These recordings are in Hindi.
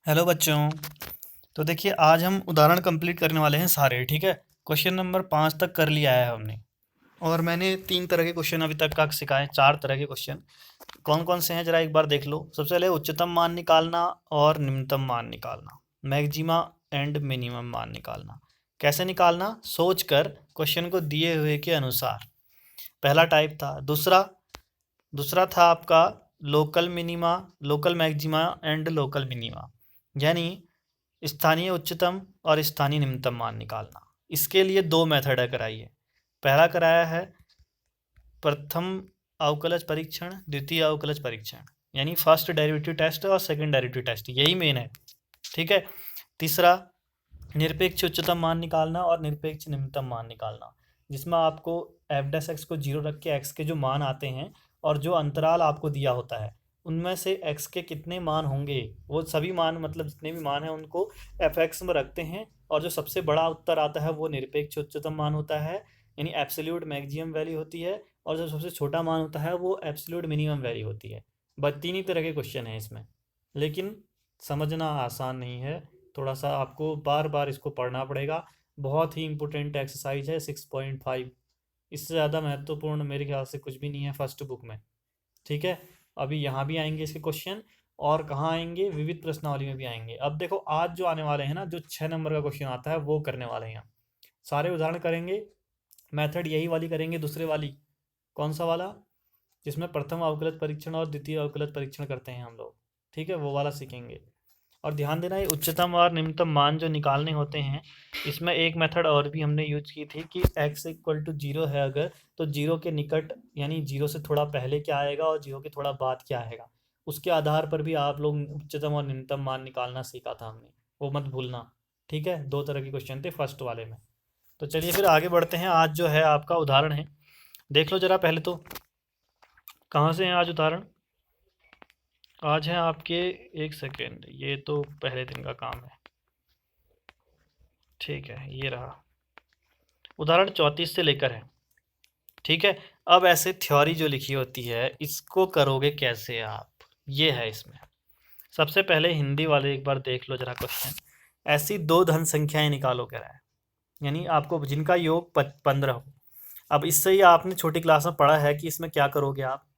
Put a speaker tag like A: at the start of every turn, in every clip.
A: हेलो बच्चों। तो देखिए आज हम उदाहरण कंप्लीट करने वाले हैं सारे। ठीक है, क्वेश्चन नंबर 5 तक कर लिया है हमने। और मैंने 3 तरह के क्वेश्चन अभी तक का सिखाए, 4 तरह के क्वेश्चन। कौन कौन से हैं जरा एक बार देख लो। सबसे पहले उच्चतम मान निकालना और निम्नतम मान निकालना, मैक्सिमा एंड मिनिमम मान निकालना। कैसे निकालना? सोच कर क्वेश्चन को दिए हुए के अनुसार। पहला टाइप था। दूसरा दूसरा था आपका local minima, local maxima and local minima, यानी स्थानीय उच्चतम और स्थानीय निम्नतम मान निकालना। इसके लिए 2 मेथड है कराई है। पहला कराया है प्रथम अवकलज परीक्षण, द्वितीय अवकलज परीक्षण, यानी फर्स्ट डेरिवेटिव टेस्ट और सेकंड डेरिवेटिव टेस्ट, यही मेन है। ठीक है। तीसरा निरपेक्ष उच्चतम मान निकालना और निरपेक्ष निम्नतम मान निकालना, जिसमें आपको एफ डैश एक्स को 0 रख के एक्स के जो मान आते हैं और जो अंतराल आपको दिया होता है उनमें से एक्स के कितने मान होंगे, वो सभी मान मतलब जितने भी मान हैं उनको एफ एक्स में रखते हैं, और जो सबसे बड़ा उत्तर आता है वो निरपेक्ष उच्चतम मान होता है, यानी एब्सोल्यूट मैक्सिमम वैल्यू होती है। और जो सबसे छोटा मान होता है वो एब्सोल्यूट मिनिमम वैल्यू होती है। बस 3 ही तरह के क्वेश्चन हैं इसमें, लेकिन समझना आसान नहीं है। थोड़ा सा आपको बार बार इसको पढ़ना पड़ेगा। बहुत ही इंपॉर्टेंट एक्सरसाइज है 6.5। इससे ज़्यादा महत्वपूर्ण मेरे ख्याल से कुछ भी नहीं है फर्स्ट बुक में। ठीक है। अभी यहाँ भी आएंगे इसके क्वेश्चन, और कहाँ आएंगे, विविध प्रश्नावली में भी आएंगे। अब देखो आज जो आने वाले हैं ना, जो 6 नंबर का क्वेश्चन आता है वो करने वाले हैं। सारे उदाहरण करेंगे, मेथड यही वाली करेंगे, दूसरे वाली। कौन सा वाला? जिसमें प्रथम अवकलज परीक्षण और द्वितीय अवकलज परीक्षण करते हैं हम लोग। ठीक है, वो वाला सीखेंगे। और ध्यान देना, ये उच्चतम और निम्नतम मान जो निकालने होते हैं, इसमें एक मेथड और भी हमने यूज की थी कि x इक्वल टू 0 है अगर, तो 0 के निकट यानी 0 से थोड़ा पहले क्या आएगा और 0 के थोड़ा बाद क्या आएगा, उसके आधार पर भी आप लोग उच्चतम और निम्नतम मान निकालना सीखा था हमने, वो मत भूलना। ठीक है, 2 तरह के क्वेश्चन थे फर्स्ट वाले में। तो चलिए फिर आगे बढ़ते हैं। आज जो है आपका उदाहरण है, देख लो जरा पहले तो। कहाँ से हैं आज उदाहरण? आज है आपके, एक सेकेंड, ये तो पहले दिन का काम है। ठीक है, ये रहा उदाहरण 34 से लेकर है। ठीक है। अब ऐसे थ्योरी जो लिखी होती है इसको करोगे कैसे आप, ये है इसमें। सबसे पहले हिंदी वाले एक बार देख लो जरा क्वेश्चन। ऐसी 2 धन संख्याएं निकालो कह रहा है, यानी आपको जिनका योग 15 हो। अब इससे ही आपने छोटी क्लास में पढ़ा है कि इसमें क्या करोगे आप।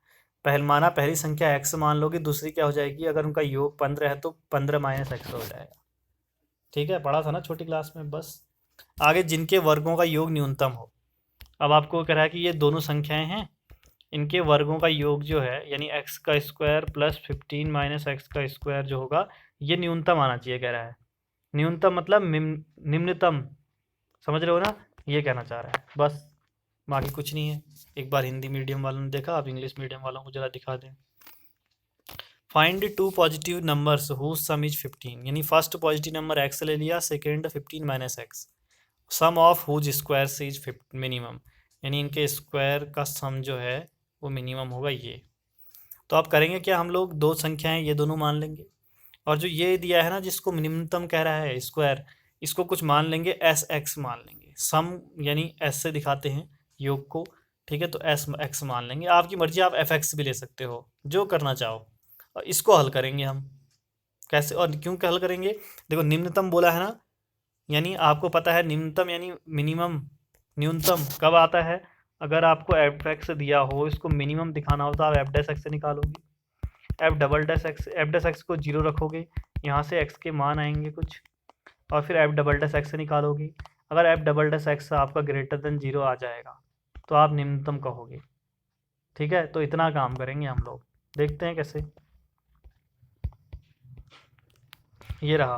A: पहली संख्या एक्स मान लोगे, दूसरी क्या हो जाएगी, अगर उनका योग 15 है तो 15 माइनस एक्स हो जाएगा। ठीक है, पढ़ा था ना छोटी क्लास में। बस आगे जिनके वर्गों का योग न्यूनतम हो। अब आपको कह रहा है कि ये दोनों संख्याएं हैं, इनके वर्गों का योग जो है यानी एक्स का स्क्वायर प्लस 15 माइनस एक्स का स्क्वायर जो होगा, ये न्यूनतम आना चाहिए कह रहा है। न्यूनतम मतलब निम्नतम, समझ रहे हो ना, ये कहना चाह रहा है बस, बाकी कुछ नहीं है। एक बार हिंदी मीडियम वालों ने देखा, आप इंग्लिश मीडियम वालों को जरा दिखा दें। Find 2 positive numbers whose sum is 15, यानी फर्स्ट पॉजिटिव नंबर एक्स ले लिया, second 15 minus x, sum of whose square is minimum, यानी इनके स्क्वायर का सम जो है वो मिनिमम होगा ये। तो आप करेंगे क्या, हम लोग 2 संख्याएं ये दोनों मान लेंगे, और जो ये दिया है ना जिसको निम्नतम कह रहा है स्क्वायर, इसको कुछ मान लेंगे, एस एक्स मान लेंगे। सम यानी एस से दिखाते हैं योग को। ठीक है, तो एस एक्स मान लेंगे। आपकी मर्जी, आप एफ एक्स भी ले सकते हो, जो करना चाहो। और इसको हल करेंगे हम कैसे और क्यों हल करेंगे। देखो निम्नतम बोला है ना, यानी आपको पता है निम्नतम यानी मिनिमम। न्यूनतम कब आता है, अगर आपको एफ एक्स दिया हो, इसको मिनिमम दिखाना हो तो आप एफ डैश एक्स से निकालोगे। F double dash x, F dash x को 0 रखोगे, यहाँ से एक्स के मान आएंगे कुछ, और फिर एफ डबल डैश एक्स से निकालोगे। अगर एफ डबल डैश एक्स आपका ग्रेटर देन 0 आ जाएगा तो आप निम्नतम कहोगे। ठीक है, तो इतना काम करेंगे हम लोग, देखते हैं कैसे। ये रहा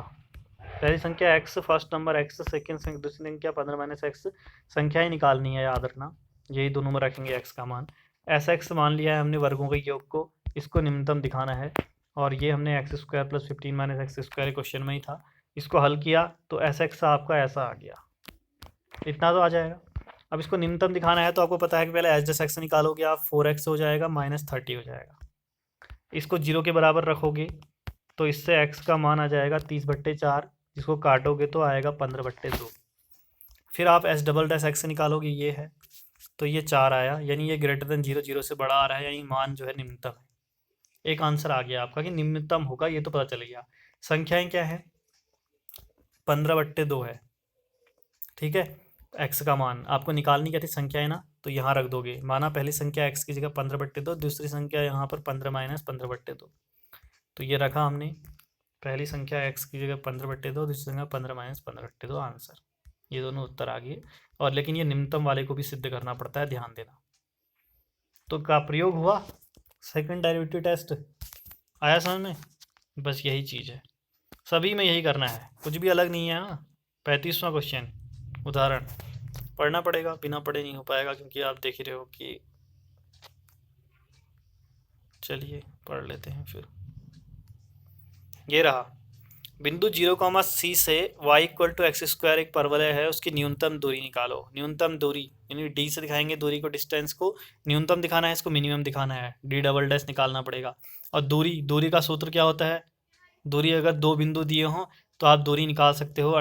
A: पहली संख्या x, first number x, second संख्या, दूसरी संख्या 15 माइनस एक्स। संख्या ही निकालनी है, याद रखना, यही दोनों में रखेंगे एक्स का मान। ऐसा एक्स मान लिया है हमने वर्गों के योग को, इसको निम्नतम दिखाना है। और ये हमने x square plus 15 minus x square question में ही था, इसको हल किया तो एस एक्स आपका ऐसा आ गया, इतना तो आ जाएगा। अब इसको निम्नतम दिखाना है तो आपको पता है कि पहले एच डस एक्स निकालोगे आप, 4x हो जाएगा माइनस 30 हो जाएगा। इसको 0 के बराबर रखोगे तो इससे x का मान आ जाएगा 30/4, जिसको काटोगे तो आएगा 15/2। फिर आप एस डबल डैश एक्स से निकालोगे, ये है, तो ये 4 आया, यानी ये ग्रेटर देन 0, 0 से बड़ा आ रहा है, यानी मान जो है निम्नतम है। एक आंसर आ गया आपका कि निम्नतम होगा, ये तो पता चल गया। संख्याएं क्या है, 15/2 है, ठीक है। एक्स का मान आपको निकालनी क्या थी, संख्या है ना, तो यहाँ रख दोगे। माना पहली संख्या एक्स की जगह 15/2, दूसरी संख्या यहाँ पर 15 - 15/2, तो ये रखा हमने। पहली संख्या एक्स की जगह 15/2, दूसरी संख्या 15 - 15/2 आंसर। ये दोनों उत्तर आ गए। और लेकिन ये निम्नतम वाले को भी सिद्ध करना पड़ता है, ध्यान देना। तो का प्रयोग हुआ, सेकंड डेरिवेटिव टेस्ट आया समझ में। बस यही चीज़ है, सभी में यही करना है, कुछ भी अलग नहीं है। हाँ, 35वां क्वेश्चन उदाहरण पढ़ना पड़ेगा, बिना पढ़े नहीं हो पाएगा, क्योंकि आप देख ही रहे हो कि। चलिए पढ़ लेते हैं फिर। ये रहा, बिंदु 0, C से y = x² एक परवलय है, उसकी न्यूनतम दूरी निकालो। न्यूनतम दूरी यानी d से दिखाएंगे दूरी को, डिस्टेंस को न्यूनतम दिखाना है, इसको मिनिमम दिखाना है, d" निकालना पड़ेगा। और दूरी का सूत्र क्या होता है, दूरी अगर दो बिंदु दिए हों तो आप दूरी निकाल सकते हो,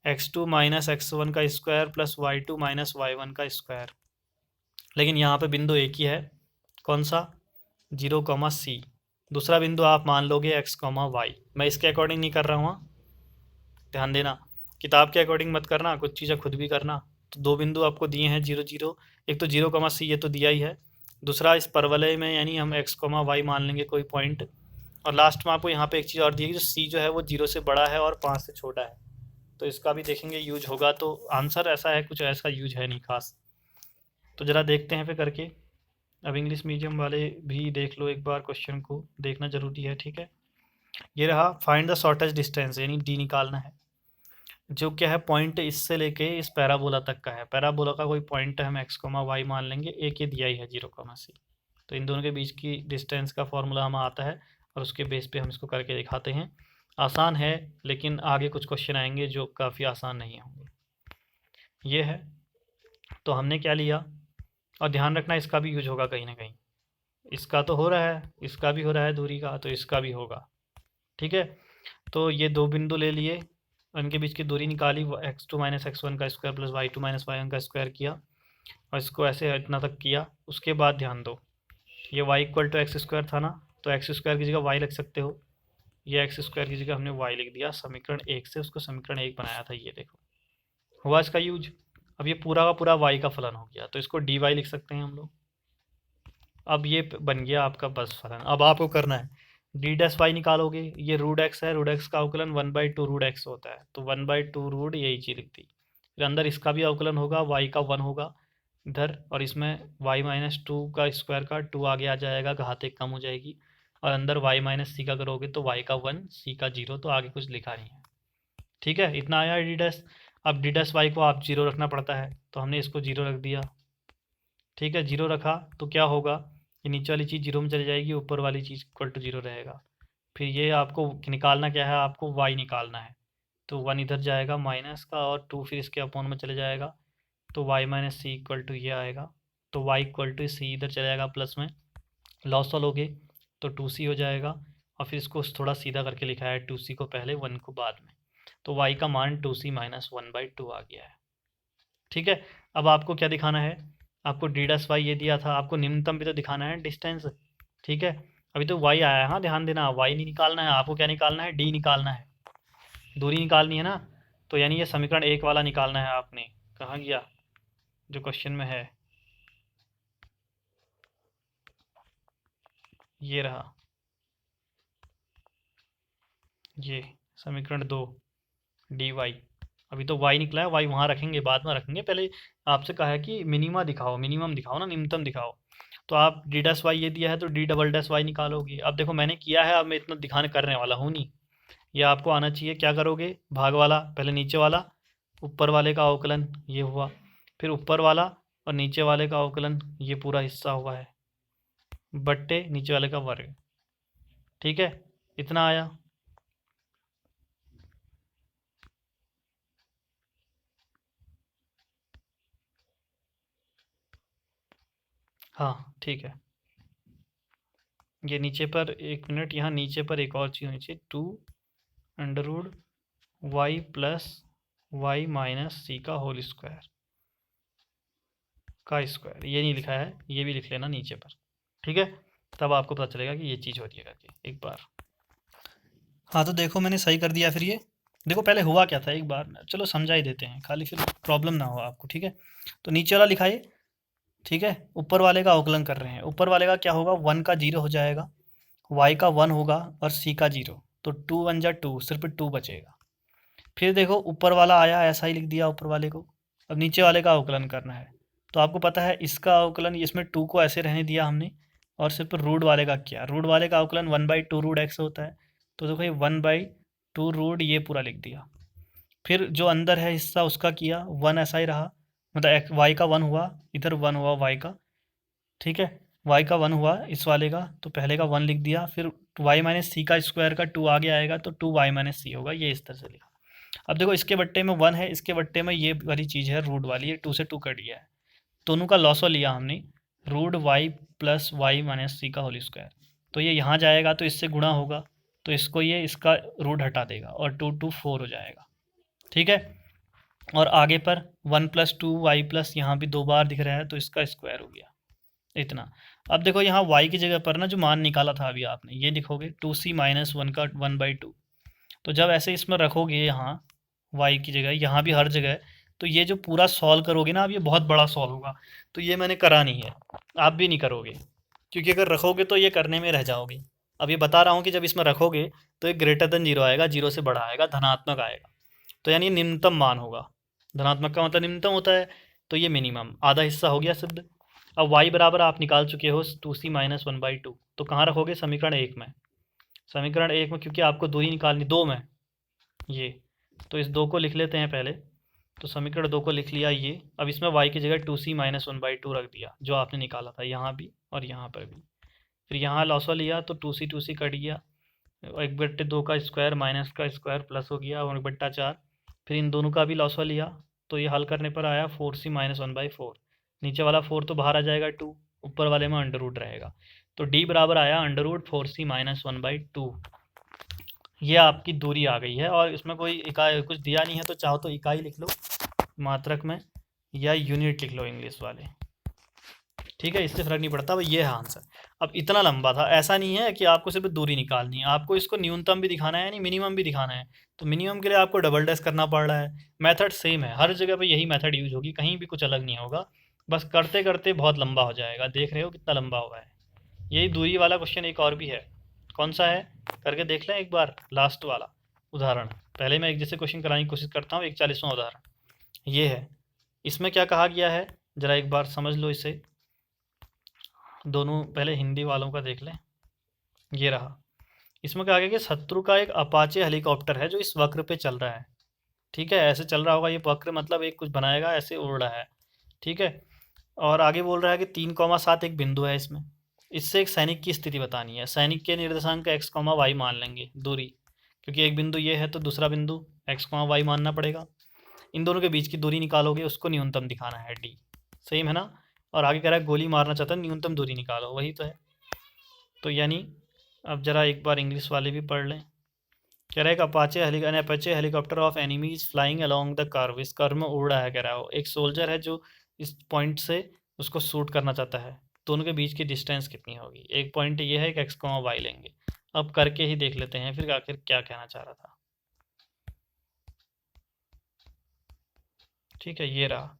A: √x2 - x1 का स्क्वायर प्लस y2 - y1 का स्क्वायर। लेकिन यहाँ पे बिंदु एक ही है, कौन सा, 0, C। दूसरा बिंदु आप मान लोगे x, y। मैं इसके अकॉर्डिंग नहीं कर रहा हूँ, ध्यान देना। किताब के अकॉर्डिंग मत करना, कुछ चीज़ें खुद भी करना। तो दो बिंदु आपको दिए हैं 0, 0। एक तो 0, C, ये तो दिया ही है। दूसरा इस परवलय में यानी हम x, y मान लेंगे कोई पॉइंट। और लास्ट में आपको यहाँ पे एक चीज़ और दी है, जो C जो है वो 0 से बड़ा है और 5 से छोटा है, तो इसका भी देखेंगे यूज होगा। तो आंसर ऐसा है, कुछ ऐसा यूज है नहीं खास। तो ज़रा देखते हैं फिर करके। अब इंग्लिश मीडियम वाले भी देख लो एक बार, क्वेश्चन को देखना ज़रूरी है, ठीक है। ये रहा, फाइंड द शॉर्टेस्ट डिस्टेंस, यानी डी निकालना है, जो क्या है, पॉइंट इससे लेके इस पैराबोला तक का है। पैराबोला का कोई पॉइंट है, हम x, y मान लेंगे, एक ये दिया ही है 0, C। तो इन दोनों के बीच की डिस्टेंस का फॉर्मूला हमें आता है, और उसके बेस पे हम इसको करके दिखाते हैं। आसान है, लेकिन आगे कुछ क्वेश्चन आएंगे जो काफ़ी आसान नहीं होंगे। ये है, तो हमने क्या लिया, और ध्यान रखना इसका भी यूज होगा कहीं ना कहीं। इसका तो हो रहा है, इसका भी हो रहा है दूरी का, तो इसका भी होगा, ठीक है। तो ये दो बिंदु ले लिए, उनके बीच की दूरी निकाली, x2 - x1 का स्क्वायर प्लस y2 - y1 का स्क्वायर किया, और इसको ऐसे इतना तक किया। उसके बाद ध्यान दो, ये y = x² था ना, तो x² की जगह y लिख सकते हो, ये x² की जगह हमने y लिख दिया। समीकरण 1 से उसको समीकरण 1 बनाया था, ये देखो हुआ इसका यूज। अब ये पूरा का पूरा y का फलन हो गया, तो इसको dy लिख सकते हैं हम लोग। अब ये बन गया आपका बस फलन। अब आपको करना है, d' निकालोगे, ये √x है, √x का अवकलन 1/2 √x होता है, तो 1/2 रूट यही चीज़ लिख दी। फिर अंदर इसका भी अवकलन होगा, y का 1 होगा इधर, और इसमें y - 2 का स्क्वायर का 2 आगे आ जाएगा, घात एक कम हो जाएगी, और अंदर y - c का करोगे तो y का 1, c का 0, तो आगे कुछ लिखा नहीं है, ठीक है। इतना आया d'। अब d'(y) को आप 0 रखना पड़ता है, तो हमने इसको 0 रख दिया, ठीक है। 0 रखा तो क्या होगा, ये नीचे वाली चीज़ 0 में चली जाएगी, ऊपर वाली चीज़ = 0 रहेगा। फिर ये आपको निकालना क्या है, आपको y निकालना है, तो 1 इधर जाएगा माइनस का, और 2 फिर इसके अपॉन में चले जाएगा, तो y - c = ये आएगा, तो y = c इधर चले जाएगा प्लस में, लॉस वालोगे तो 2c हो जाएगा, और फिर इसको थोड़ा सीधा करके लिखा है, 2c को पहले 1 को बाद में, तो y का मान 2c - 1/2 आ गया है, ठीक है। अब आपको क्या दिखाना है, आपको d' ये दिया था, आपको निम्नतम भी तो दिखाना है डिस्टेंस, ठीक है। अभी तो y आया है, हाँ ध्यान देना, y नहीं निकालना है आपको, क्या निकालना है, d निकालना है, दूरी निकालनी है ना। तो यानी ये समीकरण 1 वाला निकालना है आपने, कहाँ गया जो क्वेश्चन में है, ये रहा, ये समीकरण 2 dy। अभी तो y निकला है, y वहाँ रखेंगे, बाद में रखेंगे, पहले आपसे कहा है कि मिनिमा दिखाओ, मिनिमम दिखाओ ना, न्यूनतम दिखाओ। तो आप d' ये दिया है, तो d"y निकालोगे। अब देखो मैंने किया है, अब मैं इतना दिखाने करने वाला हूँ नहीं, ये आपको आना चाहिए। क्या करोगे, भाग वाला पहले नीचे वाला, ऊपर वाले का अवकलन ये हुआ, फिर ऊपर वाला और नीचे वाले का अवकलन, ये पूरा हिस्सा हुआ है, बट्टे नीचे वाले का वर्ग, ठीक है। इतना आया, हाँ ठीक है। ये नीचे पर, एक मिनट, यहाँ नीचे पर एक और चीज़ होनी चाहिए, 2√y + y - c का होल स्क्वायर का स्क्वायर, ये नहीं लिखा है, ये भी लिख लेना नीचे पर, ठीक है। तब आपको पता चलेगा कि ये चीज़ होती है करके। एक बार हाँ तो देखो मैंने सही कर दिया। फिर ये देखो पहले हुआ क्या था एक बार, चलो समझा ही देते हैं खाली, फिर प्रॉब्लम ना हो आपको, ठीक है। तो नीचे वाला लिखाइए, ठीक है। ऊपर वाले का अवकलन कर रहे हैं, ऊपर वाले का क्या होगा, 1 का 0 हो जाएगा, y का 1 होगा और c का 0, तो 2 1 जा 2, सिर्फ 2 बचेगा। फिर देखो ऊपर वाला आया, ऐसा ही लिख दिया ऊपर वाले को। अब नीचे वाले का अवकलन करना है, तो आपको पता है इसका अवकलन, इसमें 2 को ऐसे रहने दिया हमने, और सिर्फ रूट वाले का किया। रूट वाले का अवकलन 1/2 रूट x होता है, तो देखो ये 1/2 रूट ये पूरा लिख दिया। फिर जो अंदर है हिस्सा उसका किया, 1 ऐसा ही रहा, मतलब y का 1 हुआ, इधर 1 हुआ y का, ठीक है। y का 1 हुआ इस वाले का, तो पहले का 1 लिख दिया। फिर y माइनस सी का स्क्वायर का 2 आगे आएगा, तो 2y माइनस सी होगा, ये इस तरह से लिखा। अब देखो इसके बट्टे में 1 है, इसके बट्टे में ये वाली चीज़ है रूट वाली, ये 2 से 2 कट गया है, दोनों का लॉसो लिया हमने, root y plus y minus c का होल स्क्वायर। तो ये यहाँ जाएगा तो इससे गुणा होगा, तो इसको ये इसका रूट हटा देगा और 2 2 4 हो जाएगा, ठीक है। और आगे पर 1 प्लस 2 वाई प्लस, यहाँ भी 2 बार दिख रहा है, तो इसका स्क्वायर हो गया इतना। अब देखो यहाँ y की जगह पर ना जो मान निकाला था अभी आपने, ये लिखोगे 2c माइनस 1 का 1/2। तो जब ऐसे इसमें रखोगे यहाँ y की जगह, यहाँ भी हर जगह, तो ये जो पूरा सॉल्व करोगे ना, अब ये बहुत बड़ा सॉल्व होगा। तो ये मैंने करा नहीं है, आप भी नहीं करोगे, क्योंकि अगर रखोगे तो ये करने में रह जाओगे। अब ये बता रहा हूँ कि जब इसमें रखोगे तो एक ग्रेटर देन 0 आएगा, 0 से बड़ा आएगा, धनात्मक आएगा, तो यानी निम्नतम मान होगा। धनात्मक का मतलब निम्नतम होता है, तो ये मिनिमम आधा हिस्सा हो गया सिद्ध। अब y बराबर आप निकाल चुके हो 2c माइनस 1/2, तो कहाँ रखोगे, समीकरण 1 में। समीकरण 1 में, क्योंकि आपको 2 ही निकालनी, 2 में ये, तो इस 2 को लिख लेते हैं पहले। तो समीकरण 2 को लिख लिया ये। अब इसमें y की जगह 2c माइनस 1/2 रख दिया, जो आपने निकाला था यहाँ भी और यहाँ पर भी। फिर यहाँ लॉसवा लिया, तो 2c कट गया, 1/2 का स्क्वायर माइनस का स्क्वायर प्लस हो गया 1/4। फिर इन दोनों का भी लॉसवा लिया, तो ये हल करने पर आया 4c माइनस 1/4। नीचे वाला 4 तो बाहर आ जाएगा, 2 ऊपर वाले में अंडर रूट रहेगा, तो d बराबर आया अंडर रूट 4c माइनस 1/2। ये आपकी दूरी आ गई है, और इसमें कोई इकाई कुछ दिया नहीं है, तो चाहो तो इकाई लिख लो मात्रक में, या यूनिट लिख लो इंग्लिश वाले, ठीक है, इससे फ़र्क नहीं पड़ता। भाई ये है आंसर। अब इतना लंबा था, ऐसा नहीं है कि आपको सिर्फ दूरी निकालनी है, आपको इसको न्यूनतम भी दिखाना है, यानी मिनिमम भी दिखाना है। तो मिनिमम के लिए आपको डबल डैश करना पड़ रहा है। मेथड सेम है, हर जगह पे यही मेथड यूज होगी, कहीं भी कुछ अलग नहीं होगा, बस करते करते बहुत लंबा हो जाएगा। देख रहे हो कितना लंबा हुआ है। यही दूरी वाला क्वेश्चन एक और भी है, कौन सा है करके देख लें एक बार, लास्ट वाला उदाहरण। पहले मैं एक जैसे क्वेश्चन कराने की कोशिश करता हूँ, 41वां उदाहरण ये है। इसमें क्या कहा गया है, ज़रा एक बार समझ लो इसे। दोनों पहले हिंदी वालों का देख लें, ये रहा। इसमें क्या गया कि शत्रु का एक अपाचे हेलीकॉप्टर है जो इस वक्र पे चल रहा है, ठीक है, ऐसे चल रहा होगा ये वक्र, मतलब एक कुछ बनाएगा, ऐसे उड़ रहा है, ठीक है। और आगे बोल रहा है कि 3,7 एक बिंदु है इसमें, इससे एक सैनिक की स्थिति बतानी है। सैनिक के निर्देशांक x, y मान लेंगे दूरी, क्योंकि एक बिंदु ये है तो दूसरा बिंदु x, y मानना पड़ेगा। इन दोनों के बीच की दूरी निकालोगे, उसको न्यूनतम दिखाना है d, सेम है ना। और आगे कह रहा है गोली मारना चाहता है, न्यूनतम दूरी निकालो, वही तो है। तो यानी अब ज़रा एक बार इंग्लिश वाले भी पढ़ लें। कह रहा है कि Apache helicopter of enemies flying along the curve, इस कर्व में उड़ रहा है। कह रहा है वो एक सोल्जर है जो इस पॉइंट से उसको शूट करना चाहता है, दोनों के बीच की डिस्टेंस कितनी होगी। एक पॉइंट ये है, एक x, y लेंगे। अब करके ही देख लेते हैं फिर आखिर क्या कहना चाह रहा था, ठीक है, ये रहा।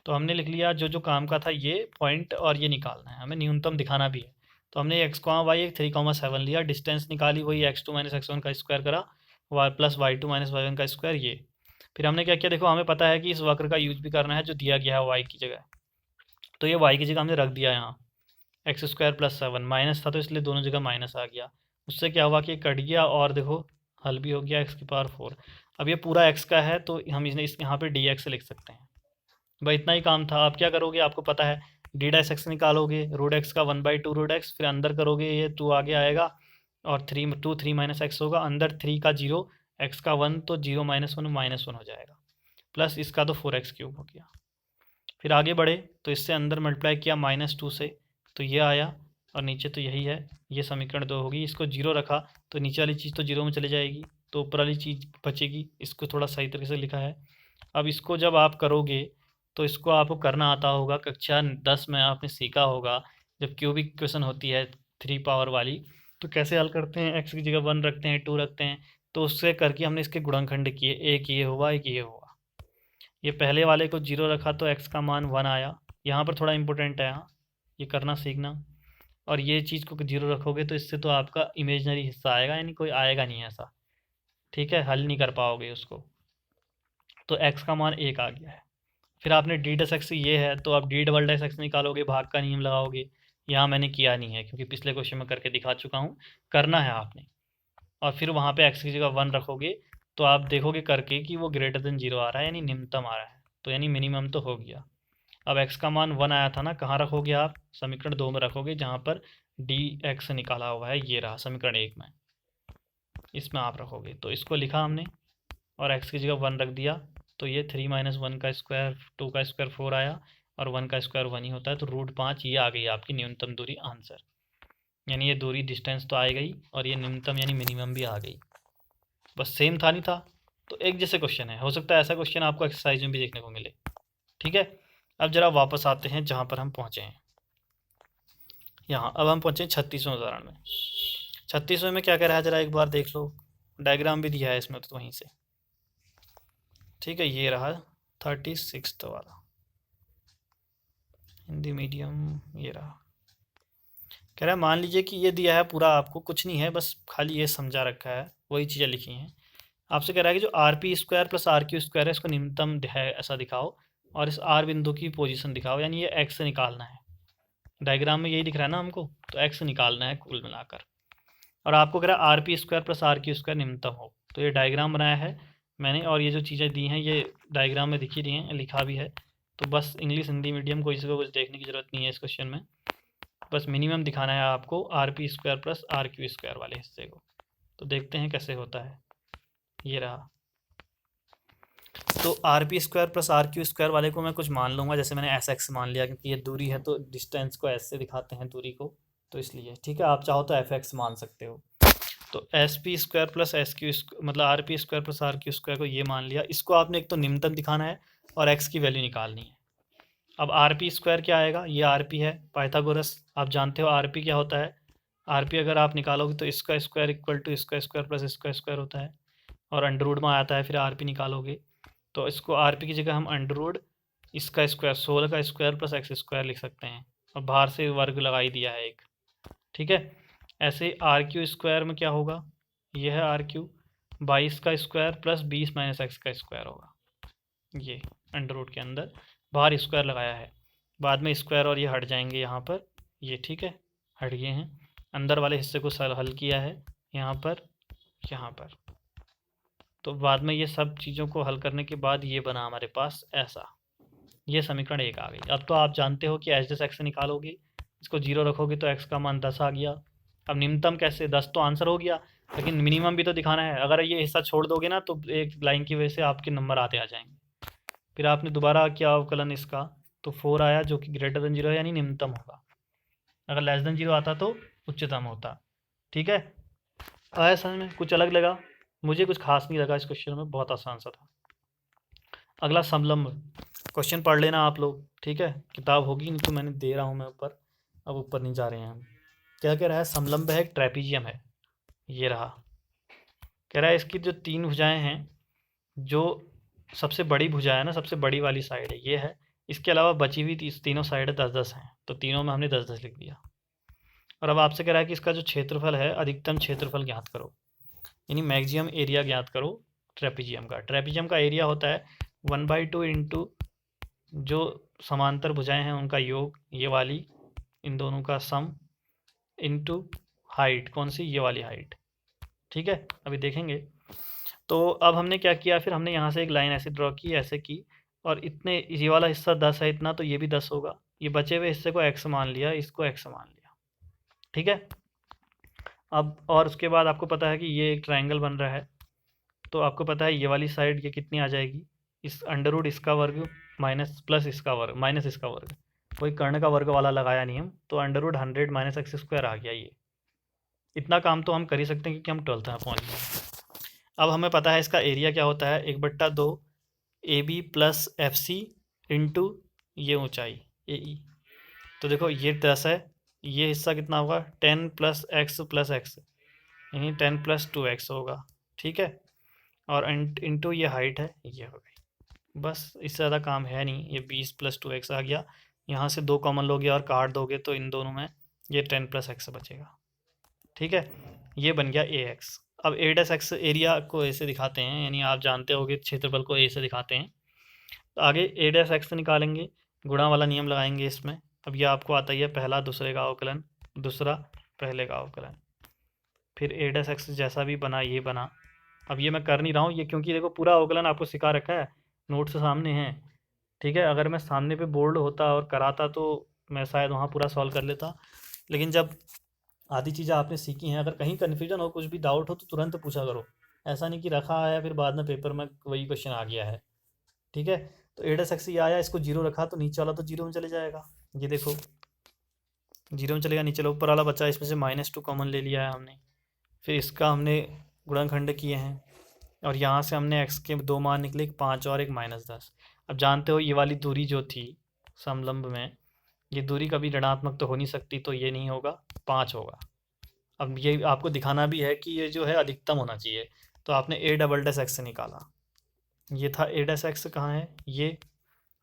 A: तो हमने लिख लिया जो जो काम का था, ये पॉइंट और ये निकालना है, हमें न्यूनतम दिखाना भी है। तो हमने x, y एक 3,7 लिया, डिस्टेंस निकाली, वही x2 माइनस x1 का स्क्वायर करा, y plus y2 minus y1 का स्क्वायर ये। फिर हमने क्या किया, देखो हमें पता है कि इस वक्र का यूज भी करना है जो दिया गया है y की जगह, तो ये y की जगह हमने रख दिया यहाँ एक्स स्क्वायर प्लस 7, माइनस था तो इसलिए दोनों जगह माइनस आ गया। उससे क्या हुआ कि कट गया, और देखो हल भी हो गया x⁴। अब ये पूरा x का है, तो हम इस यहाँ पे dx लिख सकते हैं। भाई इतना ही काम था। आप क्या करोगे, आपको पता है d डैश x निकालोगे, रूट x का 1/2 रूट x, फिर अंदर करोगे ये 2 आगे आएगा, और 3 माइनस x होगा, अंदर 3 का 0, x का 1, तो 0 माइनस 1 माइनस 1 हो जाएगा, प्लस इसका तो 4x³ हो गया। फिर आगे बढ़े तो इससे अंदर मल्टीप्लाई किया -2 से, तो ये आया, और नीचे तो यही है, ये समीकरण 2 होगी। इसको 0 रखा तो नीचे वाली चीज़ तो 0 में चली जाएगी, तो ऊपर वाली चीज़ बचेगी। इसको थोड़ा सही तरीके से लिखा है। अब इसको जब आप करोगे तो इसको आपको करना आता होगा, कक्षा 10 में आपने सीखा होगा, जब क्यूबिक क्वेश्चन होती है 3 पावर वाली, तो कैसे हल करते हैं, एक्स की जगह 1 रखते हैं, 2 रखते हैं, तो उससे करके हमने इसके गुणनखंड किए, एक ये हुआ, एक ये हुआ। ये पहले वाले को 0 रखा तो एक्स का मान 1 आया। यहाँ पर थोड़ा इंपॉर्टेंट है, हाँ ये करना सीखना। और ये चीज़ को 0 रखोगे तो इससे तो आपका इमेजनरी हिस्सा आएगा, यानी कोई आएगा नहीं ऐसा, ठीक है, हल नहीं कर पाओगे उसको। तो एक्स का मान 1 आ गया है। फिर आपने डी डस एक्स ये है तो आप डी डबल डैश एक्स निकालोगे, भाग का नियम लगाओगे। यहाँ मैंने किया नहीं है क्योंकि पिछले क्वेश्चन में करके दिखा चुका हूँ, करना है आपने। और फिर वहाँ पे एक्स की जगह 1 रखोगे तो आप देखोगे करके कि वो ग्रेटर देन 0 आ रहा है, यानी निम्नतम आ रहा है, तो यानी मिनिमम तो हो गया। अब एक्स का मान 1 आया था ना, कहाँ रखोगे आप, समीकरण 2 में रखोगे, जहाँ पर डी एक्स निकाला हुआ है, ये रहा समीकरण 1 में, इसमें आप रखोगे। तो इसको लिखा हमने और एक्स की जगह 1 रख दिया, तो ये 3 - 1 का स्क्वायर, 2 का स्क्वायर 4 आया, और 1 का स्क्वायर 1 ही होता है, तो √5 ये आ गई आपकी न्यूनतम दूरी आंसर। यानी ये दूरी डिस्टेंस तो आ गई और ये न्यूनतम यानी मिनिमम भी आ गई। बस सेम था नहीं था, तो एक जैसे क्वेश्चन है, हो सकता है ऐसा क्वेश्चन आपको एक्सरसाइज में भी देखने को मिले, ठीक है। अब जरा वापस आते हैं जहाँ पर हम पहुँचे हैं, यहाँ अब हम पहुँचे 36वें उदाहरण में। 36वें में क्या कह रहा है जरा एक बार देख लो, डायग्राम भी दिया है इसमें तो वहीं से, ठीक है। ये रहा 36 वाला हिंदी मीडियम, ये रहा। कह रहा है मान लीजिए कि ये दिया है पूरा, आपको कुछ नहीं है, बस खाली ये समझा रखा है, वही चीज़ें लिखी हैं। आपसे कह रहा है कि जो R P square plus are Q square है इसको न्यूनतम है ऐसा दिखाओ, और इस आर बिंदु की पोजीशन दिखाओ, यानी ये एक्स से निकालना है। डायग्राम में यही दिख रहा है ना हमको, तो एक्स निकालना है कुल मिलाकर। और आपको कह रहा है R P square plus are Q square न्यूनतम हो, तो ये डायग्राम बनाया है मैंने, और ये जो चीज़ें दी हैं ये डायग्राम में दिखी रही हैं, लिखा भी है। तो बस इंग्लिश हिंदी मीडियम को इसको कुछ देखने की ज़रूरत नहीं है इस क्वेश्चन में, बस मिनिमम दिखाना है आपको R P square plus are Q square वाले हिस्से को। तो देखते हैं कैसे होता है, ये रहा। तो R P square plus are Q square वाले को मैं कुछ मान लूँगा, जैसे मैंने एस एक्स मान लिया क्योंकि ये दूरी है तो डिस्टेंस को एस से दिखाते हैं दूरी को, तो इसलिए ठीक है। आप चाहो तो एफ एक्स मान सकते हो। तो s p square plus s q मतलब r P square plus are Q square को ये मान लिया, इसको आपने एक तो न्यूनतम दिखाना है और एक्स की वैल्यू निकालनी है। अब आर पी स्क्वायर क्या आएगा, ये आर पी है, पाइथागोरस आप जानते हो आर पी क्या होता है। आर पी अगर आप निकालोगे तो इसका स्क्वायर इक्वल टू इसका स्क्वायर प्लस इसका स्क्वायर होता है, और अंडर रूट में आता है, फिर आर पी निकालोगे तो इसको आर पी की जगह हम अंडर रूट इसका स्क्वायर 16 का स्क्वायर प्लस एक्स स्क्वायर लिख सकते हैं, और बाहर से वर्ग लगा ही दिया है एक, ठीक है। ऐसे आर क्यू स्क्वायर में क्या होगा, ये है आर क्यू, 22 का स्क्वायर प्लस 20 - एक्स का स्क्वायर होगा, ये अंडर रूट के अंदर बाहर स्क्वायर लगाया है, बाद में स्क्वायर और ये हट जाएंगे यहाँ पर, ये ठीक है हट गए हैं। अंदर वाले हिस्से को हल किया है यहाँ पर, यहाँ पर, तो बाद में ये सब चीज़ों को हल करने के बाद ये बना हमारे पास ऐसा, ये समीकरण 1 आ गई। अब तो आप जानते हो कि एच डस एक्स से निकालोगे, इसको 0 रखोगे तो एक्स का मान 10 आ गया। अब न्यूनतम कैसे, 10 तो आंसर हो गया, लेकिन मिनिमम भी तो दिखाना है। अगर ये हिस्सा छोड़ दोगे ना तो एक लाइन की वजह से आपके नंबर आते आ जाएंगे। फिर आपने दोबारा किया अवकलन इसका, तो 4 आया जो कि ग्रेटर देन 0 है, यानी निम्नतम होगा। अगर लेस देन 0 आता तो उच्चतम होता, ठीक है। आया समझ में, कुछ अलग लगा, मुझे कुछ खास नहीं लगा इस क्वेश्चन में, बहुत आसान सा था। अगला समलंब, क्वेश्चन पढ़ लेना आप लोग, ठीक है, किताब होगी नहीं तो मैंने दे रहा हूँ मैं ऊपर, अब ऊपर नहीं जा रहे हैं हम। क्या कह रहा है, समलंब है, एक ट्रेपीजियम है, ये रहा। कह रहा है इसकी जो 3 भुजाएं हैं, जो सबसे बड़ी भुजा है ना, सबसे बड़ी वाली साइड है ये है, इसके अलावा बची हुई तीनों साइड 10-10 हैं, तो तीनों में हमने 10-10 लिख दिया। और अब आपसे कह रहा है कि इसका जो क्षेत्रफल है, अधिकतम क्षेत्रफल ज्ञात करो, यानी मैक्सिमम एरिया ज्ञात करो ट्रेपीजियम का। ट्रेपीजियम का एरिया होता है 1/2 इंटू जो समांतर भुजाएं हैं उनका योग, ये वाली, इन दोनों का सम, इंटू हाइट, कौन सी, ये वाली हाइट, ठीक है। अभी देखेंगे। तो अब हमने क्या किया, फिर हमने यहाँ से एक लाइन ऐसे ड्रॉ की, ऐसे की, और इतने, ये वाला हिस्सा 10 है इतना, तो ये भी 10 होगा। ये बचे हुए हिस्से को x मान लिया, इसको x मान लिया, ठीक है। अब और उसके बाद आपको पता है कि ये एक ट्रायंगल बन रहा है, तो आपको पता है ये वाली साइड ये कितनी आ जाएगी, इस अंडर रूट इसका वर्ग माइनस प्लस इसका वर्ग माइनस इसका वर्ग, कोई कर्ण का वर्ग वाला लगाया नहीं हम, तो अंडर रूट 100 - एक्स स्क्वायर आ गया। ये इतना काम तो हम कर ही सकते हैं क्योंकि हम 12th में पहुँच गए। अब हमें पता है इसका एरिया क्या होता है, 1/2 AB प्लस FC इंटू ये ऊंचाई AE। तो देखो ये 10 है, ये हिस्सा कितना होगा 10 प्लस एक्स यानी 10 प्लस 2x होगा, ठीक है। और इंटू ये हाइट है, ये हो गई। बस इससे ज़्यादा काम है नहीं। ये 20 प्लस 2x आ गया, यहाँ से 2 कॉमन लोगे और काट दोगे तो इन दोनों में ये 10 प्लस एक्स बचेगा, ठीक है। ये बन गया ए एक्स। अब ए डैश एक्स एरिया को ए से दिखाते हैं, यानी आप जानते होगे क्षेत्रफल को ए से दिखाते हैं। तो आगे ए डैश एक्स निकालेंगे, गुणा वाला नियम लगाएंगे इसमें। अब ये आपको आता ही है, पहला दूसरे का अवकलन, दूसरा पहले का अवकलन, फिर ए डैश एक्स जैसा भी बना ये बना। अब ये मैं कर नहीं रहा हूँ ये, क्योंकि देखो पूरा अवकलन आपको सिखा रखा है, नोट्स सामने हैं, ठीक है। अगर मैं सामने पे बोर्ड होता और कराता तो मैं शायद वहाँ पूरा सॉल्व कर लेता, लेकिन जब आधी चीज़ें आपने सीखी हैं, अगर कहीं कन्फ्यूजन हो, कुछ भी डाउट हो तो तुरंत पूछा करो। ऐसा नहीं कि रखा है फिर बाद में पेपर में वही क्वेश्चन आ गया है, ठीक है। तो ए डैश एक्स ये आया, इसको जीरो रखा तो नीचे वाला तो जीरो में चले जाएगा, ये देखो जीरो में चलेगा, नीचे वाला ऊपर वाला बचा, इसमें से -2 कॉमन ले लिया है हमने। फिर इसका हमने गुणनखंड किए हैं, और यहाँ से हमने एक्स के 2 मान निकले, एक 5 और एक -10। अब जानते हो ये वाली दूरी जो थी समलंब में, ये दूरी कभी ऋणात्मक तो हो नहीं सकती, तो ये नहीं होगा, 5 होगा। अब ये आपको दिखाना भी है कि ये जो है अधिकतम होना चाहिए, तो आपने ए डबल डैश एक्स से निकाला। ये था ए डैश एक्स, कहाँ है ये,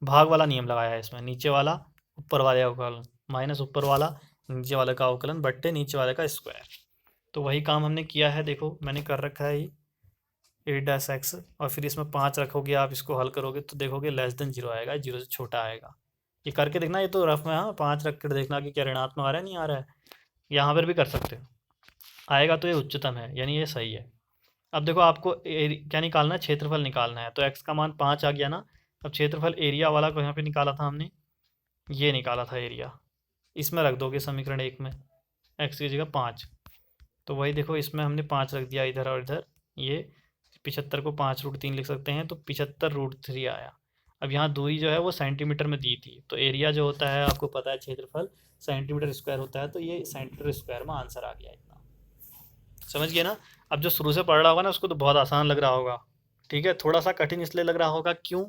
A: भाग वाला नियम लगाया है इसमें, नीचे वाला ऊपर वाले का अवकलन माइनस ऊपर वाला नीचे वाले का अवकलन बट्टे नीचे वाले का स्क्वायर। तो वही काम हमने किया है, देखो मैंने कर रखा है ये ए डैश एक्स, और फिर इसमें 5 रखोगे आप, इसको हल करोगे तो देखोगे लेस देन 0 आएगा, 0 से छोटा आएगा। ये करके देखना, ये तो रफ में, हाँ 5 रख कर देखना कि क्या ऋणात्मक आ रहा है नहीं आ रहा है। यहाँ पर भी कर सकते हो, आएगा तो ये उच्चतम है, यानी ये सही है। अब देखो आपको क्या निकालना है, क्षेत्रफल निकालना है, तो x का मान 5 आ गया ना। अब क्षेत्रफल एरिया वाला को यहाँ पे निकाला था हमने, ये निकाला था एरिया, इसमें रख दोगे समीकरण 1 में x की जगह 5। तो वही देखो इसमें हमने 5 रख दिया इधर और इधर, ये 75 को 5√3 लिख सकते हैं, तो 75√3 आया। अब यहाँ दूरी जो है वो सेंटीमीटर में दी थी, तो एरिया जो होता है आपको पता है क्षेत्रफल सेंटीमीटर स्क्वायर होता है, तो ये सेंटीमीटर स्क्वायर में आंसर आ गया इतना। समझ गए ना। अब जो शुरू से पढ़ रहा होगा ना उसको तो बहुत आसान लग रहा होगा, ठीक है। थोड़ा सा कठिन इसलिए लग रहा होगा, क्यों,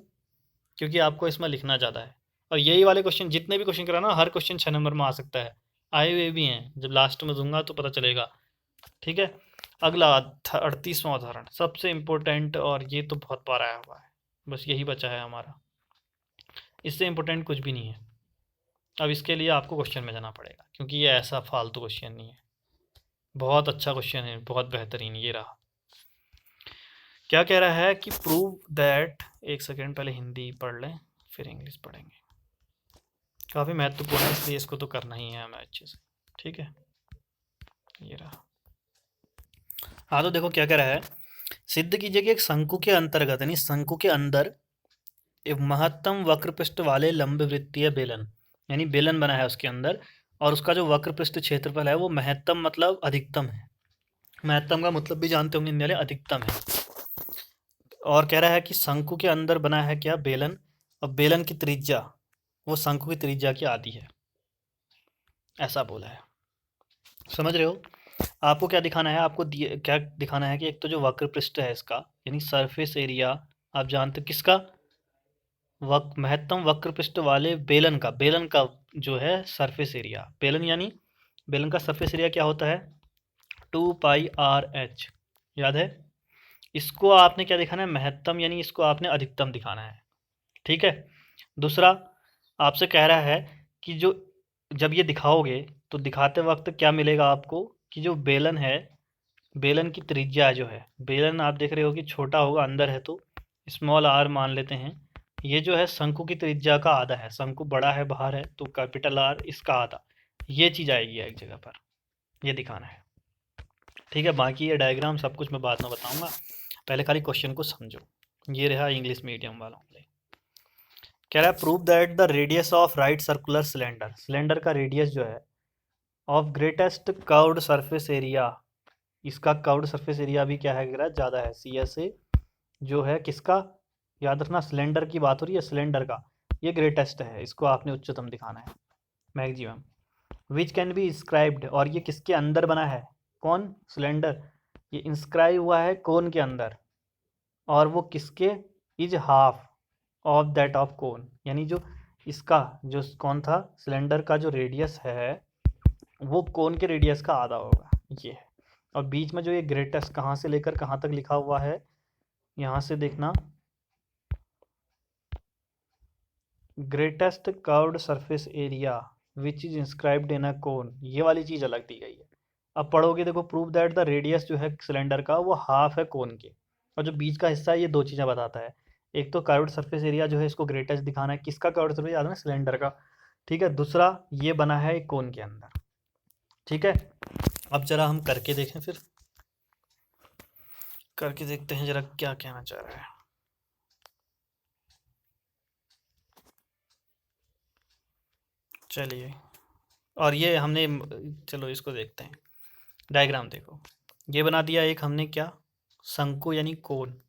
A: क्योंकि आपको इसमें लिखना ज़्यादा है। और यही वाले क्वेश्चन जितने भी क्वेश्चन कराना, हर क्वेश्चन 6 नंबर में आ सकता है, आए हुए भी हैं, जब लास्ट में दूंगा तो पता चलेगा, ठीक है। अगला 38वां उदाहरण सबसे इम्पोर्टेंट, और ये तो बहुत बार आया हुआ है, बस यही बचा है हमारा, इससे इम्पोर्टेंट कुछ भी नहीं है। अब इसके लिए आपको क्वेश्चन में जाना पड़ेगा, क्योंकि ये ऐसा फालतू क्वेश्चन नहीं है, बहुत अच्छा क्वेश्चन है, बहुत बेहतरीन। ये रहा, क्या कह रहा है कि प्रूव दैट, एक सेकेंड पहले हिंदी पढ़ लें फिर इंग्लिश पढ़ेंगे, काफ़ी महत्वपूर्ण है इसलिए इसको तो करना ही है हमें अच्छे से, ठीक है। ये रहा, हाँ तो देखो क्या कह रहा है, सिद्ध कीजिए कि एक शंकु के अंतर्गत यानी शंकु के अंदर एक महत्तम वक्रपृष्ठ वाले लंब वृत्तीय बेलन, यानी बेलन बना है उसके अंदर, और उसका जो वक्रपृष्ठ क्षेत्रफल है वो महत्तम मतलब अधिकतम है। महत्तम का मतलब भी जानते होंगे इंडिया, अधिकतम है। और कह रहा है कि शंकु के अंदर बना है क्या, बेलन, और बेलन की त्रिज्या वो शंकु की त्रिज्या की आधी है, ऐसा बोला है। समझ रहे हो। आपको क्या दिखाना है, आपको क्या दिखाना है कि एक तो जो वक्र पृष्ठ है इसका यानी सरफेस एरिया, आप जानते हो किसका, महत्तम वक्र पृष्ठ वाले बेलन का जो है सरफेस एरिया, बेलन यानी बेलन का सरफेस एरिया क्या होता है 2πr/h, याद है। इसको आपने क्या दिखाना है, महत्तम, यानी इसको आपने अधिकतम दिखाना है, ठीक है। दूसरा आपसे कह रहा है कि जो जब ये दिखाओगे तो दिखाते वक्त क्या मिलेगा आपको, कि जो बेलन है, बेलन की त्रिज्या जो है, बेलन आप देख रहे हो कि छोटा होगा अंदर है तो स्मॉल r मान लेते हैं, ये जो है शंकु की त्रिज्या का आधा है, शंकु बड़ा है बाहर है तो कैपिटल R इसका आधा, ये चीज़ आएगी एक जगह पर, ये दिखाना है, ठीक है। बाकी ये डायग्राम सब कुछ मैं बाद में बताऊंगा, पहले खाली क्वेश्चन को समझो। ये रहा इंग्लिश मीडियम वालों के लिए। कह रहा है prove that the radius of right circular cylinder, cylinder का रेडियस जो है of greatest curved surface area, इसका कर्व्ड सरफेस एरिया भी क्या है, कह रहा है ज़्यादा है, सी एस ए जो है किसका, याद रखना सिलेंडर की बात हो रही है, सिलेंडर का ये ग्रेटेस्ट है, इसको आपने उच्चतम दिखाना है, maximum. Which can be inscribed, और ये किसके अंदर बना है, कौन, सिलेंडर, ये इंस्क्राइब हुआ है कोन के अंदर, और वो किसके, is half of that of cone, यानी जो इसका जो कौन था सिलेंडर का जो रेडियस है वो कोन के रेडियस का आधा होगा, ये है। और बीच में जो ये ग्रेटेस्ट कहाँ से लेकर कहाँ तक लिखा हुआ है, यहाँ से देखना, greatest curved surface area which is inscribed in a cone, ये वाली चीज़ अलग दी गई है। अब पढ़ोगे, देखो, प्रूव दैट द रेडियस जो है सिलेंडर का वो हाफ है कोन के, और जो बीच का हिस्सा है ये दो चीज़ें बताता है। एक तो कर्व्ड सरफेस एरिया जो है इसको ग्रेटेस्ट दिखाना है, किसका कर्व्ड सरफेस, याद है ना, सिलेंडर का। ठीक है, दूसरा ये बना है एक कोन के अंदर। ठीक है, अब जरा हम करके देखें, फिर करके देखते हैं जरा क्या कहना चाह रहा है। चलिए, और ये हमने, चलो इसको देखते हैं। डायग्राम देखो, ये बना दिया एक हमने क्या, शंकु यानी कोन।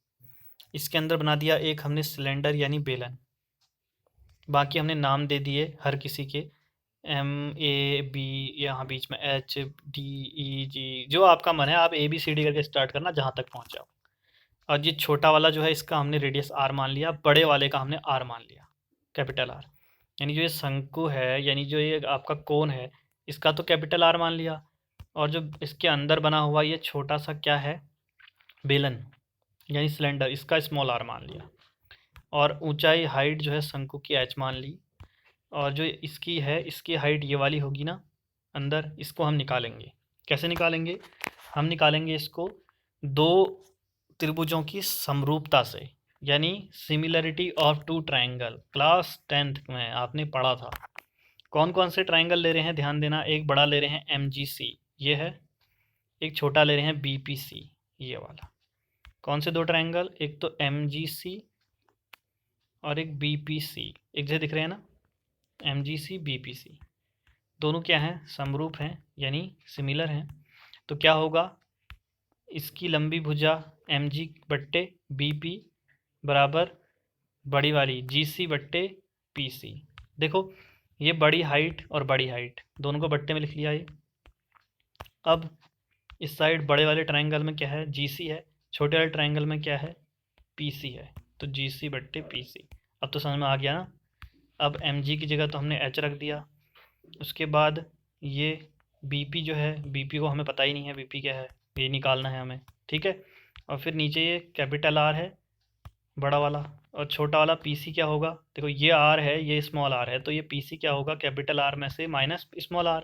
A: इसके अंदर बना दिया एक हमने सिलेंडर यानी बेलन। बाकी हमने नाम दे दिए हर किसी के, एम ए बी, यहाँ बीच में एच डी ई जी, जो आपका मन है आप ए बी सी डी करके स्टार्ट करना जहाँ तक पहुँच जाओ। और ये छोटा वाला जो है इसका हमने रेडियस आर मान लिया, बड़े वाले का हमने आर मान लिया, कैपिटल आर। यानी जो ये शंकु है, यानी जो ये आपका कोन है, इसका तो कैपिटल आर मान लिया। और जो इसके अंदर बना हुआ ये छोटा सा क्या है, बेलन यानी सिलेंडर, इसका स्मॉल आर मान लिया। और ऊंचाई हाइट जो है शंकु की एच मान ली। और जो इसकी है, इसकी हाइट ये वाली होगी ना अंदर, इसको हम निकालेंगे। कैसे निकालेंगे, हम निकालेंगे इसको दो त्रिभुजों की समरूपता से, यानी similarity of two triangle. Class 10th में आपने पढ़ा था। कौन कौन से ट्राइंगल ले रहे हैं, ध्यान देना। एक बड़ा ले रहे हैं MGC, ये है। एक छोटा ले रहे हैं BPC, ये वाला। कौन से दो ट्राइंगल, एक तो MGC और एक BPC, एक जैसे दिख रहे हैं ना, MGC BPC, दोनों क्या हैं, समरूप हैं यानी सिमिलर हैं। तो क्या होगा, इसकी लंबी भुजा MG बट्टे BP बराबर बड़ी वाली GC बट्टे PC। देखो, ये बड़ी हाइट और बड़ी हाइट दोनों को बट्टे में लिख लिया ये। अब इस साइड बड़े वाले ट्राइंगल में क्या है, GC है, छोटे वाले ट्राइंगल में क्या है, PC है। तो GC बट्टे PC। अब तो समझ में आ गया ना। अब MG की जगह तो हमने H रख दिया। उसके बाद ये BP जो है, BP को हमें पता ही नहीं है BP क्या है, ये निकालना है हमें। ठीक है, और फिर नीचे ये कैपिटल R है बड़ा वाला, और छोटा वाला PC क्या होगा। देखो, ये R है, ये स्मॉल r है, तो ये PC क्या होगा, कैपिटल R में से माइनस स्मॉल r।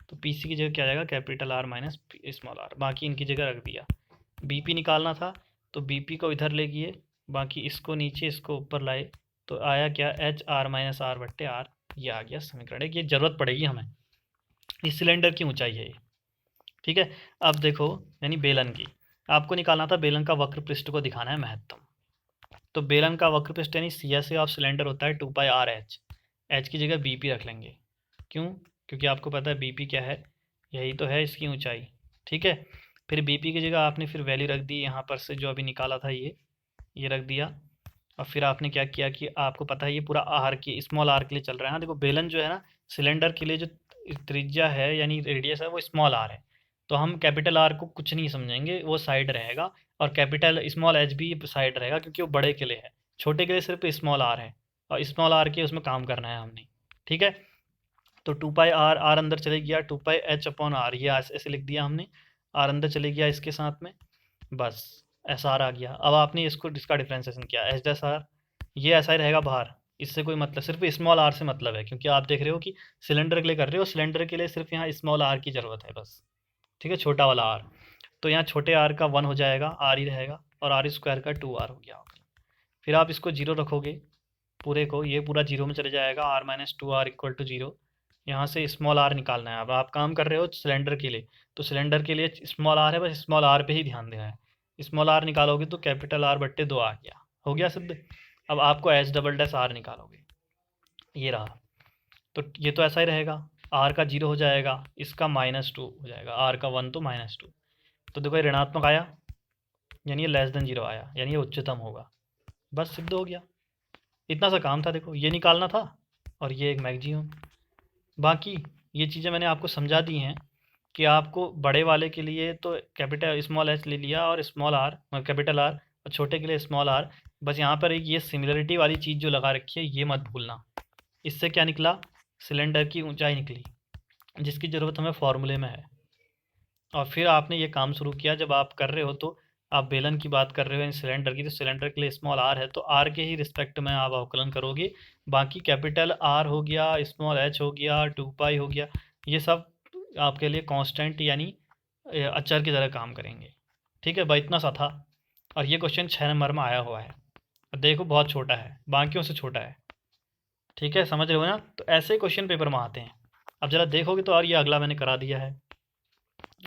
A: तो PC की जगह क्या जाएगा, capital R minus small r। बाकी इनकी जगह रख दिया। BP निकालना था तो BP को इधर ले गए, बाकी इसको नीचे इसको ऊपर लाए, तो आया क्या, एच आर माइनस आर बट्टे आर। ये आ गया समीकरण एक। ये जरूरत पड़ेगी हमें, इस सिलेंडर की ऊंचाई है ये। ठीक है, अब देखो, यानी बेलन की आपको निकालना था, बेलन का वक्र पृष्ठ को दिखाना है महत्तम। तो बेलन का वक्र पृष्ठ यानी CSA ऑफ सिलेंडर होता है 2πRH। H की जगह BP रख लेंगे। क्यों, क्योंकि आपको पता है BP क्या है, यही तो है इसकी ऊंचाई। ठीक है, फिर BP की जगह आपने फिर वैल्यू रख दी यहाँ पर से, जो अभी निकाला था ये रख दिया। और फिर आपने क्या किया कि आपको पता है ये पूरा आर की, स्मॉल आर के लिए चल रहा है। हाँ, देखो, बेलन जो है ना, सिलेंडर के लिए जो त्रिज्या है यानी रेडियस है वो स्मॉल आर है, तो हम कैपिटल आर को कुछ नहीं समझेंगे, वो साइड रहेगा। और कैपिटल स्मॉल एच भी साइड रहेगा, क्योंकि वो बड़े के लिए है, छोटे के लिए सिर्फ स्मॉल आर है, और स्मॉल आर के उसमें काम करना है हमने। ठीक है, तो 2πr, आर अंदर चले गया, 2πH/r, ये ऐसे लिख दिया हमने, आर अंदर चले गया इसके साथ में, बस एस आर आ गया। अब आपने इसका डिफ्रेंसिएशन किया, H-R, ये ऐसा ही रहेगा बाहर, इससे कोई मतलब, सिर्फ स्मॉल आर से मतलब है, क्योंकि आप देख रहे हो कि सिलेंडर के लिए कर रहे हो, सिलेंडर के लिए सिर्फ यहाँ स्मॉल आर की ज़रूरत है बस। ठीक है, छोटा वाला आर, तो यहाँ छोटे आर का 1 हो जाएगा, आर ही रहेगा, और आर स्क्वायर का 2r हो गया होगा। फिर आप इसको जीरो रखोगे पूरे को, ये पूरा जीरो में चले जाएगा, r minus 2r equal to zero. यहाँ से स्मॉल आर निकालना है। अब आप काम कर रहे हो सिलेंडर के लिए, तो सिलेंडर के लिए स्मॉल आर है, बस स्मॉल आर पे ही ध्यान देना है। स्मॉल आर निकालोगे तो कैपिटल आर बट्टे 2 आ गया, हो गया सिद्ध। अब आपको H+R निकालोगे, ये रहा। तो ये तो ऐसा ही रहेगा, आर का 0 हो जाएगा, इसका -2 हो जाएगा, आर का 1 तो -2। तो देखो, ये ऋणात्मक आया, यानी ये <0 आया, यानी ये उच्चतम होगा। बस सिद्ध हो गया, इतना सा काम था। देखो, ये निकालना था, और ये एक मैक्सिमम। बाकी ये चीज़ें मैंने आपको समझा दी हैं कि आपको बड़े वाले के लिए तो कैपिटल स्मॉल एच ले लिया, और स्मॉल आर कैपिटल आर, और छोटे के लिए स्मॉल आर। बस यहाँ पर एक ये सिमिलरिटी वाली चीज़ जो लगा रखी है, ये मत भूलना। इससे क्या निकला, सिलेंडर की ऊंचाई निकली। जिसकी ज़रूरत हमें फॉर्मूले में है। और फिर आपने ये काम शुरू किया, जब आप कर रहे हो तो आप बेलन की बात कर रहे हो इन सिलेंडर की, तो सिलेंडर के लिए स्मॉल आर है तो आर के ही रिस्पेक्ट में आप अवकलन करोगे। बाकी कैपिटल आर हो गया, स्मॉल एच हो गया, 2 पाई हो गया, ये सब आपके लिए कांस्टेंट यानी अचर की तरह काम करेंगे। ठीक है भाई, इतना सा था। और ये क्वेश्चन 6 नंबर में आया हुआ है। देखो बहुत छोटा है, बाकियों से छोटा है। ठीक है, समझ रहे हो ना? तो ऐसे क्वेश्चन पेपर में आते हैं। अब जरा देखोगे तो, और ये अगला मैंने करा दिया है,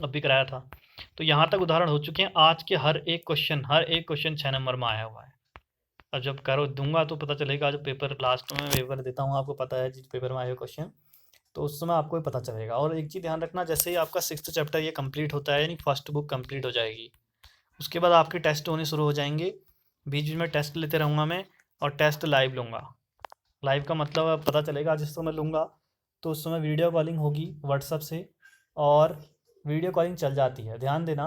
A: अभी कराया था। तो यहाँ तक उदाहरण हो चुके हैं। आज के हर एक क्वेश्चन 6 नंबर में आया हुआ है। अब जब करो दूंगा तो पता चलेगा, जब पेपर लास्ट में पेपर देता हूँ, आपको पता है जिस पेपर में आए हुए क्वेश्चन, तो उस समय आपको भी पता चलेगा। और एक चीज़ ध्यान रखना, जैसे ही आपका 6th चैप्टर ये कंप्लीट होता है, यानी फर्स्ट बुक कंप्लीट हो जाएगी, उसके बाद आपके टेस्ट होने शुरू हो जाएंगे। बीच बीच में टेस्ट लेते रहूँगा मैं, और टेस्ट लाइव लूँगा। लाइव का मतलब पता चलेगा, जिस समय लूँगा तो उस समय वीडियो कॉलिंग होगी व्हाट्सअप से, और वीडियो कॉलिंग चल जाती है। ध्यान देना,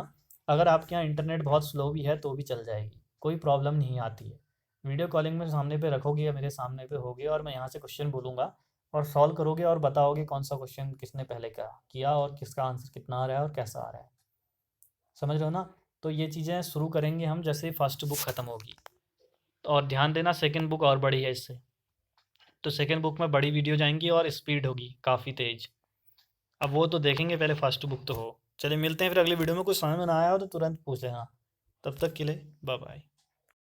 A: अगर आपके यहाँ इंटरनेट बहुत स्लो भी है तो भी चल जाएगी, कोई प्रॉब्लम नहीं आती है। वीडियो कॉलिंग में सामने पे रखोगे या मेरे सामने पे होगे, और मैं यहाँ से क्वेश्चन बोलूँगा और सॉल्व करोगे और बताओगे कौन सा क्वेश्चन किसने पहले क्या किया और किसका आंसर कितना आ रहा है और कैसा आ रहा है। समझ रहे हो ना? तो ये चीज़ें शुरू करेंगे हम जैसे ही फर्स्ट बुक ख़त्म होगी। और ध्यान देना, सेकंड बुक और बड़ी है इससे, तो सेकंड बुक में बड़ी वीडियो जाएंगी और स्पीड होगी काफ़ी तेज़। अब वो तो देखेंगे, पहले फर्स्ट बुक तो हो। चलिए मिलते हैं फिर अगली वीडियो में। कुछ समझ में ना आया हो तो तुरंत पूछ लेना। तब तक के लिए बाय बाय।